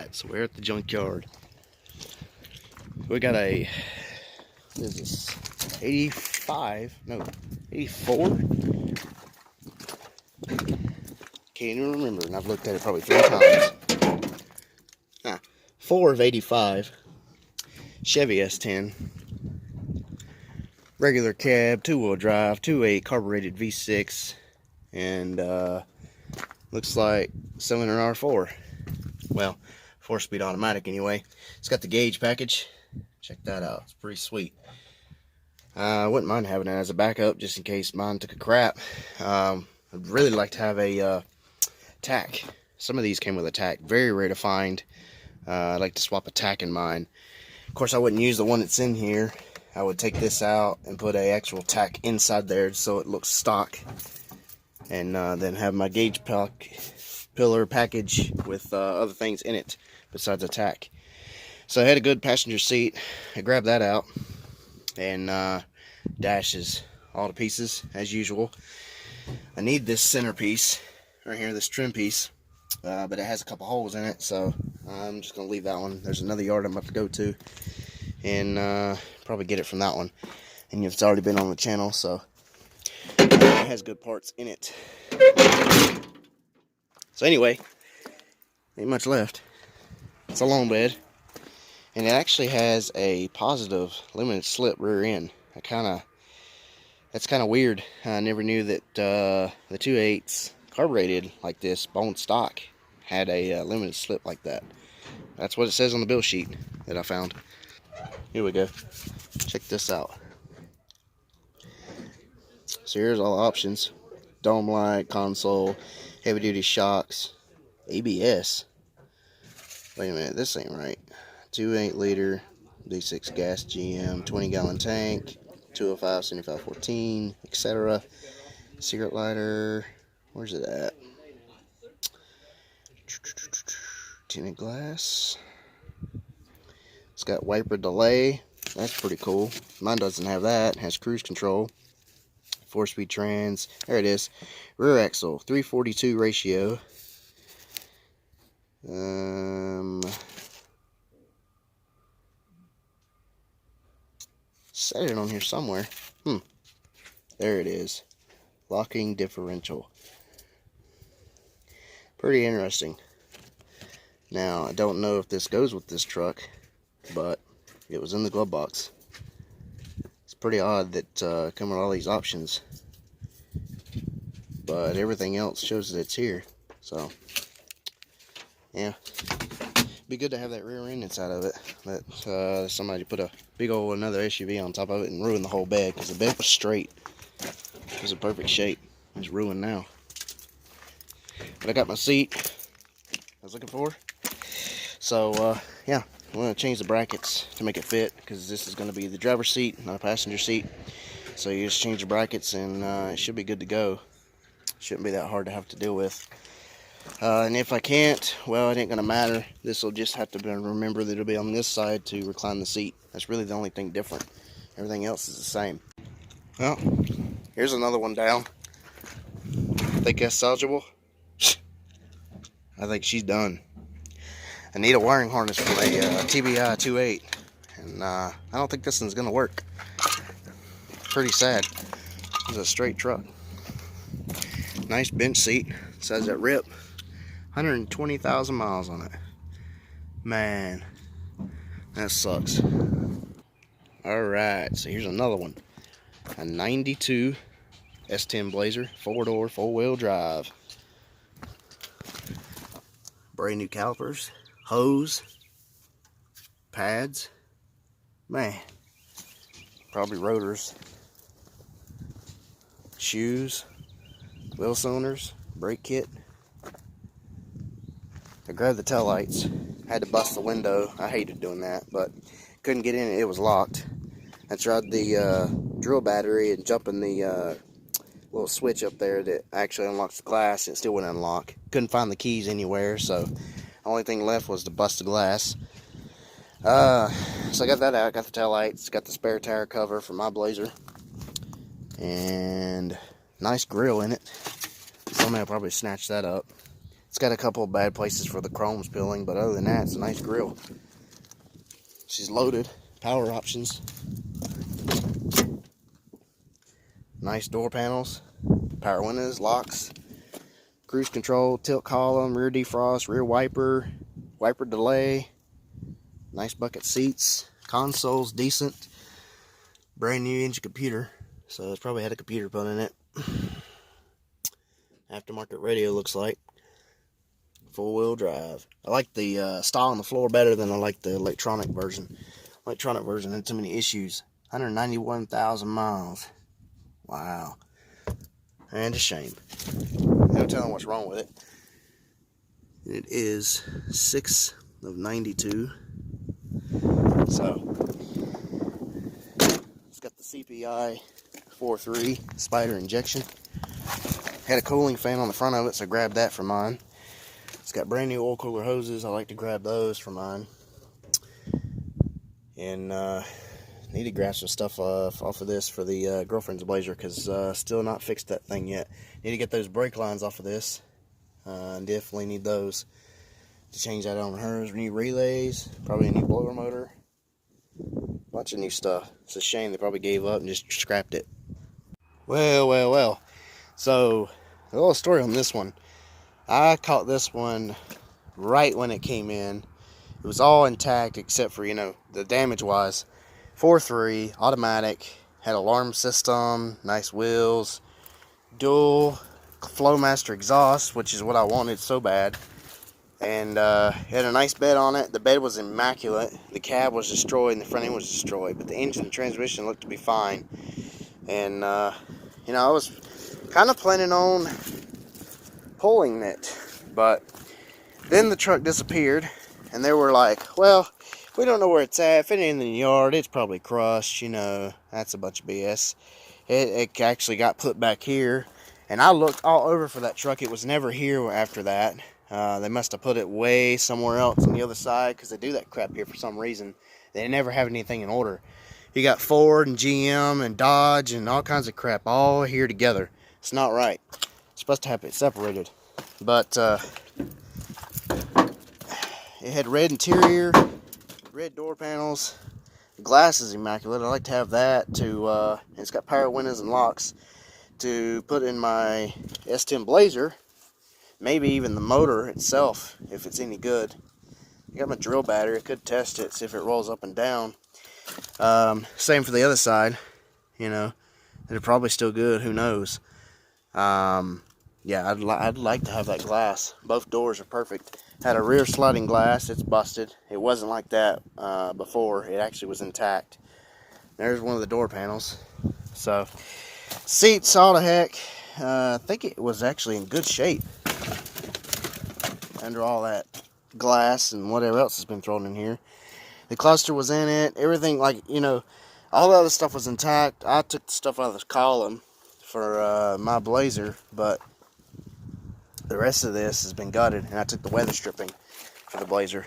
Alright, so we're at the junkyard. We got a, what is this, 85, no, 84? Can't even remember, and I've looked at it probably 3 times. 4 of 85, Chevy S10, regular cab, 2-wheel drive, 2.8 carbureted V6, and looks like cylinder R4. Well, 4-speed automatic anyway. It's got the gauge package. Check that out. It's pretty sweet. I wouldn't mind having it as a backup just in case mine took a crap. I'd really like to have a tack. Some of these came with a tack. Very rare to find. I'd like to swap a tack in mine. Of course, I wouldn't use the one that's in here. I would take this out and put a actual tack inside there so it looks stock. And then have my gauge pillar package with other things in it besides a tack. So I had a good passenger seat. I grabbed that out, and dash is all to pieces as usual. I need this centerpiece right here, this trim piece, but it has a couple holes in it, so I'm just gonna leave that one. There's another yard I'm about to go to, and probably get it from that one. And it's already been on the channel, so it has good parts in it. So anyway, ain't much left. It's a long bed, and it actually has a positive limited slip rear end. That's kind of weird. I never knew that the 2.8s carbureted like this, bone stock, had a limited slip like that. That's what it says on the bill sheet that I found. Here we go. Check this out. So here's all the options: dome light, console, heavy duty shocks, ABS. Wait a minute, this ain't right. 2.8 liter V6 gas GM, 20-gallon tank, 205, 75, 14, etc. Cigarette lighter, where's it at? Tinted glass. It's got wiper delay. That's pretty cool. Mine doesn't have that. It has cruise control. 4-speed trans. There it is. Rear axle, 342 ratio. Set it on here somewhere. There it is. Locking differential. Pretty interesting. Now, I don't know if this goes with this truck, but it was in the glove box. It's pretty odd that come with all these options, but everything else shows that it's here. So yeah, be good to have that rear end inside of it. But somebody put a big old another SUV on top of it and ruined the whole bed, because the bed was straight. It was in perfect shape. It's ruined now. But I got my seat I was looking for. So yeah, I'm going to change the brackets to make it fit, because this is going to be the driver's seat, not a passenger seat. So you just change the brackets and it should be good to go. Shouldn't be that hard to have to deal with. And if I can't, well, it ain't going to matter. This will just have to remember that it'll be on this side to recline the seat. That's really the only thing different. Everything else is the same. Well, here's another one down. Think that's salvageable? I think she's done. I need a wiring harness for a TBI 2.8, and I don't think this one's gonna work. Pretty sad. It's a straight truck. Nice bench seat. Says that rip. 120,000 miles on it. Man, that sucks. Alright, so here's another one. A 92 S10 Blazer, 4-door, 4-wheel drive. Brand new calipers, hose, pads, man, probably rotors, shoes, wheel cylinders, brake kit. I grabbed the taillights, had to bust the window. I hated doing that, but couldn't get in. It was locked. I tried the drill battery and jumping the little switch up there that actually unlocks the glass. It still wouldn't unlock. Couldn't find the keys anywhere, so the only thing left was to bust the glass. So I got that out. Got the taillights, got the spare tire cover for my Blazer, and nice grill in it. Somebody will probably snatch that up. It's got a couple of bad places for the chrome's peeling, but other than that, it's a nice grill. She's loaded. Power options. Nice door panels. Power windows, locks. Cruise control, tilt column, rear defrost, rear wiper, wiper delay. Nice bucket seats. Console's decent. Brand new engine computer. So it's probably had a computer put in it. Aftermarket radio looks like. Four-wheel drive. I like the style on the floor better than I like the electronic version. Electronic version had too many issues. 191,000 miles. Wow. And a shame. No telling what's wrong with it. It is 6 of 92. So, it's got the CPI 4.3 spider injection. Had a cooling fan on the front of it, so I grabbed that for mine. It's got brand new oil cooler hoses. I like to grab those for mine. And need to grab some stuff off of this for the girlfriend's Blazer, because still not fixed that thing yet. Need to get those brake lines off of this. Definitely need those to change that on hers. New relays, probably a new blower motor. Bunch of new stuff. It's a shame they probably gave up and just scrapped it. Well. So, a little story on this one. I caught this one right when it came in. It was all intact except for, the damage-wise. 4.3, automatic, had alarm system, nice wheels, dual Flowmaster exhaust, which is what I wanted so bad. And had a nice bed on it. The bed was immaculate. The cab was destroyed and the front end was destroyed, but the engine and transmission looked to be fine. And, I was kind of planning on pulling it, but then the truck disappeared, and they were like, well, we don't know where it's at. If it ain't in the yard, it's probably crushed. That's a bunch of BS. It actually got put back here, and I looked all over for that truck. It was never here after that. They must have put it way somewhere else on the other side, because they do that crap here for some reason. They never have anything in order. You got Ford and GM and Dodge and all kinds of crap all here together. It's not right. It's supposed to have it separated. But it had red interior, red door panels. The glass is immaculate. I like to have that to, it's got power windows and locks to put in my S10 Blazer. Maybe even the motor itself, if it's any good. I got my drill battery. I could test it, see if it rolls up and down. Same for the other side. They're probably still good. Who knows? Yeah, I'd like to have that glass. Both doors are perfect. Had a rear sliding glass. It's busted. It wasn't like that before. It actually was intact. There's one of the door panels. So, seats, all the heck. I think it was actually in good shape under all that glass and whatever else has been thrown in here. The cluster was in it. Everything, all the other stuff was intact. I took the stuff out of the column for my Blazer, but the rest of this has been gutted, and I took the weather stripping for the Blazer.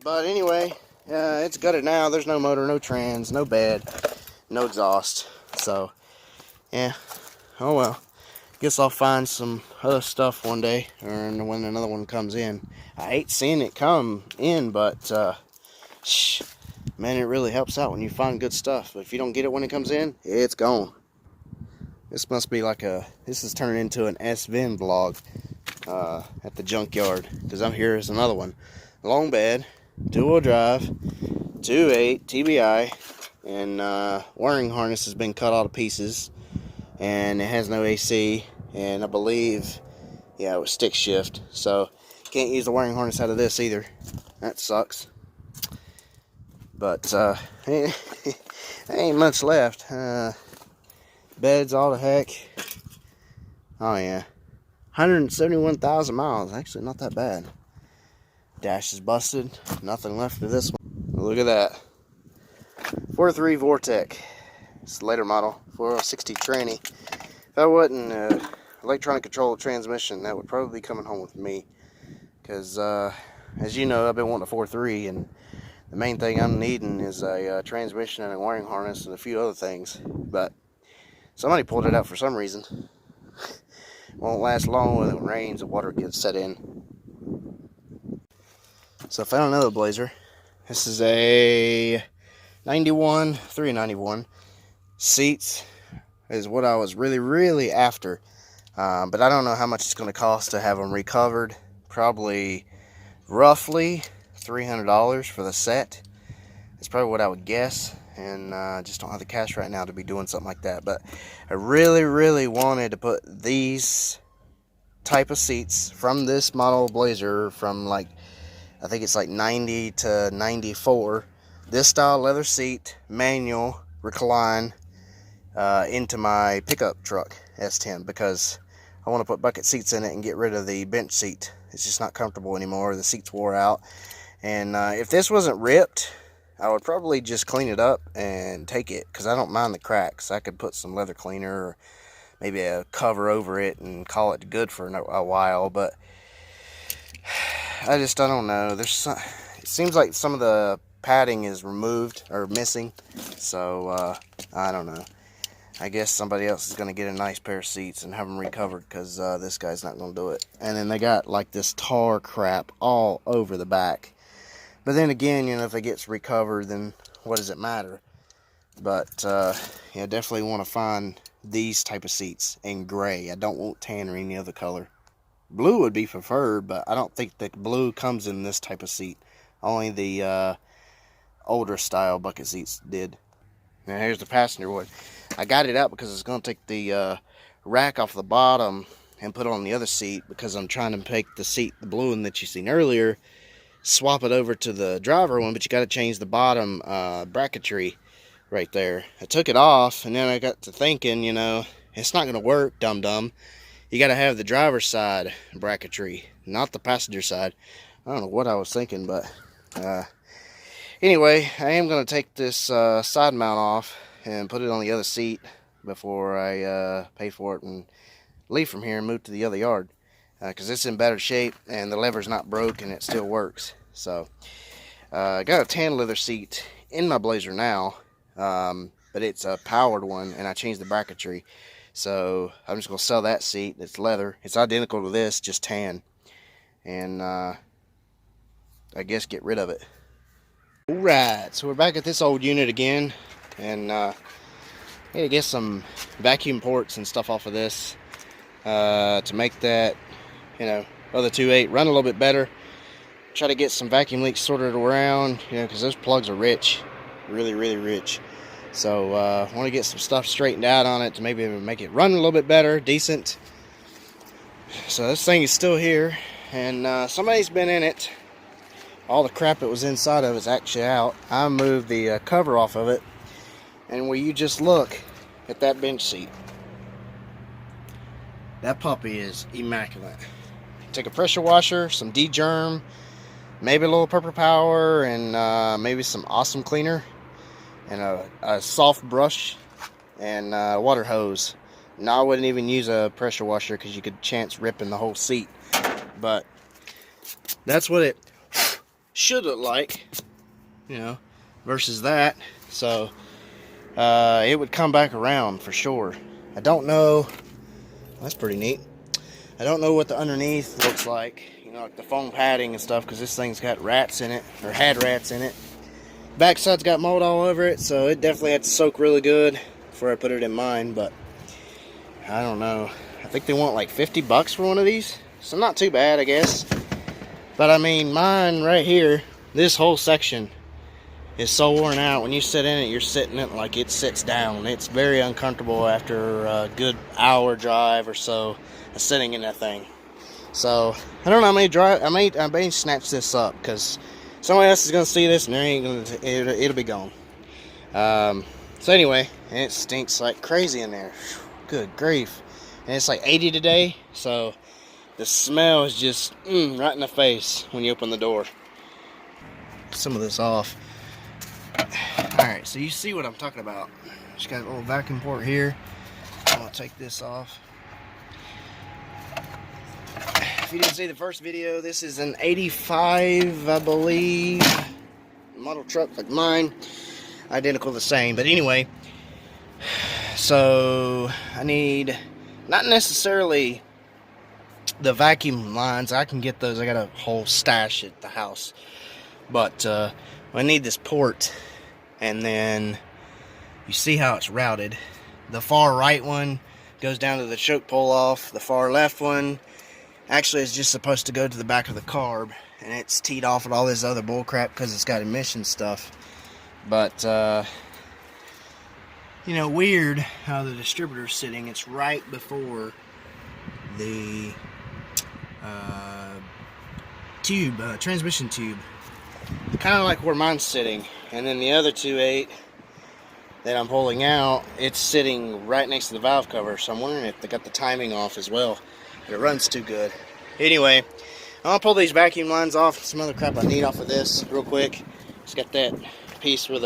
But anyway, it's gutted now. There's no motor, no trans, no bed, no exhaust. So, yeah. Oh well. Guess I'll find some other stuff one day, or when another one comes in. I hate seeing it come in, but man, it really helps out when you find good stuff. But if you don't get it when it comes in, it's gone. This must be this is turning into an S10 vlog at the junkyard, because here's another one. Long bed, two-wheel drive, 2.8 TBI, and wiring harness has been cut all to pieces, and it has no AC, and I believe, yeah, it was stick shift, so can't use the wiring harness out of this either. That sucks. But ain't much left. Beds, all the heck. Oh yeah, 171,000 miles. Actually, not that bad. Dash is busted. Nothing left of this one. Look at that. 4.3 Vortec. It's the later model. 460 tranny. If that wasn't electronic controlled transmission, that would probably be coming home with me. Because, as you know, I've been wanting a 4.3, and the main thing I'm needing is a transmission and a wiring harness and a few other things. But somebody pulled it out for some reason. Won't last long when it rains, the water gets set in. So I found another Blazer. This is a 91, 391. Seats is what I was really after. But I don't know how much it's going to cost to have them recovered. Probably roughly $300 for the set. It's probably what I would guess. And I just don't have the cash right now to be doing something like that. But I really wanted to put these type of seats from this model Blazer from like, I think it's like 90 to 94. This style leather seat, manual, recline, into my pickup truck, S10, because I want to put bucket seats in it and get rid of the bench seat. It's just not comfortable anymore. The seats wore out. And if this wasn't ripped, I would probably just clean it up and take it, because I don't mind the cracks. I could put some leather cleaner or maybe a cover over it and call it good for a while, but I don't know. It seems like some of the padding is removed or missing, so I don't know. I guess somebody else is going to get a nice pair of seats and have them recovered, because this guy's not going to do it. And then they got like this tar crap all over the back. But then again, you know, if it gets recovered, then what does it matter? But yeah, definitely want to find these type of seats in gray. I don't want tan or any other color. Blue would be preferred, but I don't think the blue comes in this type of seat. Only the older style bucket seats did. Now here's the passenger wood. I got it out because it's going to take the rack off the bottom and put it on the other seat, because I'm trying to take the seat, the blue one that you seen earlier, swap it over to the driver one, but you got to change the bottom bracketry right there. I took it off, and then I got to thinking, you know, it's not going to work, dum-dum. You got to have the driver's side bracketry, not the passenger side. I don't know what I was thinking, but anyway, I am going to take this side mount off and put it on the other seat before I pay for it and leave from here and move to the other yard, because it's in better shape and the lever's not broke and it still works. So I got a tan leather seat in my Blazer now, but it's a powered one, and I changed the bracketry. So I'm just going to sell that seat. It's leather. It's identical to this, just tan. And I guess get rid of it. Alright, so we're back at this old unit again. And I need to get some vacuum ports and stuff off of this to make that, you know, other 2.8 run a little bit better. Try to get some vacuum leaks sorted around, you know, because those plugs are rich. Really rich. So I want to get some stuff straightened out on it to maybe make it run a little bit better, decent. So this thing is still here, and somebody's been in it. All the crap that was inside of it is actually out. I moved the cover off of it, and will you just look at that bench seat? That puppy is immaculate. Take a pressure washer, some de-germ, maybe a little purple power, and maybe some awesome cleaner, and a soft brush, and a water hose. Now I wouldn't even use a pressure washer because you could chance ripping the whole seat, but that's what it should look like, you know, versus that. So it would come back around for sure. I don't know. That's pretty neat. I don't know what the underneath looks like, you know, like the foam padding and stuff, because this thing's got rats in it, or had rats in it. Backside's got mold all over it, so it definitely had to soak really good before I put it in mine. But I don't know. I think they want like $50 for one of these, so not too bad, I guess. But I mean, mine right here, this whole section is so worn out. When you sit in it, you're sitting it like it sits down. It's very uncomfortable after a good hour drive or so of sitting in that thing. So I don't know. I may snatch this up, because somebody else is gonna see this and it'll be gone. So anyway, and it stinks like crazy in there. Good grief! And it's like 80 today, so the smell is just right in the face when you open the door. Some of this off. Alright, so you see what I'm talking about. Just got a little vacuum port here. I'm gonna take this off. If you didn't see the first video, this is an 85, I believe, model truck like mine. Identical, the same. But anyway, so I need not necessarily The vacuum lines, I can get those. I got a whole stash at the house. But I need this port. And then you see how it's routed. The far right one goes down to the choke pull off. The far left one actually is just supposed to go to the back of the carb. And it's teed off with all this other bull crap because it's got emission stuff. But, you know, weird how the distributor's sitting. It's right before the transmission tube. Kind of like where mine's sitting. And then the other 2.8 that I'm pulling out, it's sitting right next to the valve cover. So I'm wondering if they got the timing off as well. But it runs too good. Anyway, I'm gonna pull these vacuum lines off. Some other crap I need off of this real quick. Just got that piece with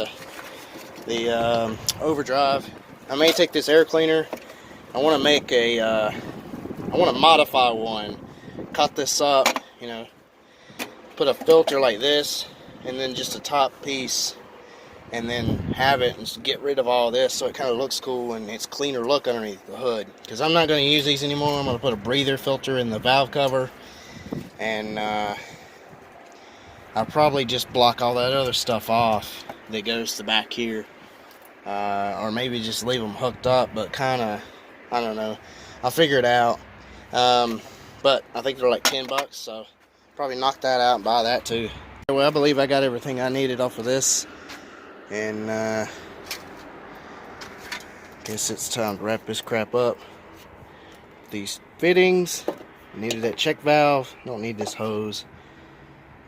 the overdrive. I may take this air cleaner. I want to make a I want to modify one. Cut this up, you know, put a filter like this, and then just a top piece, and then have it and just get rid of all this so it kind of looks cool and it's cleaner look underneath the hood. Because I'm not going to use these anymore. I'm going to put a breather filter in the valve cover, and I'll probably just block all that other stuff off that goes to back here, or maybe just leave them hooked up, but kind of, I don't know, I'll figure it out. But I think they're like 10 bucks, so probably knock that out and buy that too. Well, I believe I got everything I needed off of this, and guess it's time to wrap this crap up. These fittings, needed that check valve, don't need this hose.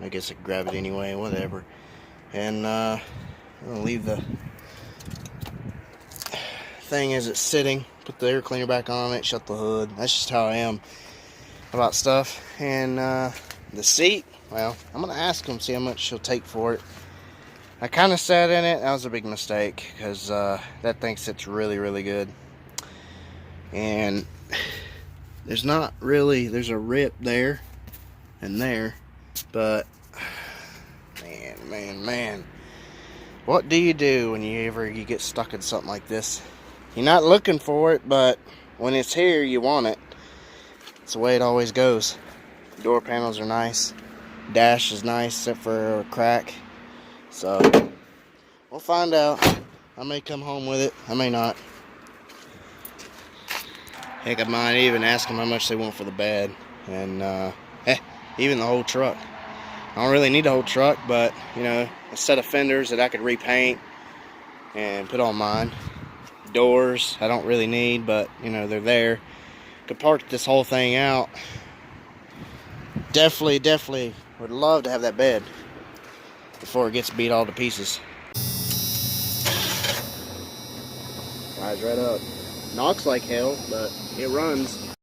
I guess I can grab it anyway, whatever. And I'm gonna leave the thing as it's sitting, put the air cleaner back on it, shut the hood. That's just how I am about stuff. And the seat, well, I'm gonna ask them, see how much she'll take for it. I kind of sat in it. That was a big mistake, because that thing sits really, really good. And there's not really, there's a rip there and there, but man, what do you do when you get stuck in something like this? You're not looking for it, but when it's here, you want it. It's the way it always goes. Door panels are nice. Dash is nice, except for a crack. So, we'll find out. I may come home with it. I may not. Heck, I might even ask them how much they want for the bed. And, even the whole truck. I don't really need the whole truck, but, you know, a set of fenders that I could repaint and put on mine. Doors, I don't really need, but, you know, they're there. Could park this whole thing out. Definitely would love to have that bed before it gets beat all to pieces. Flies right up. Knocks like hell, but it runs.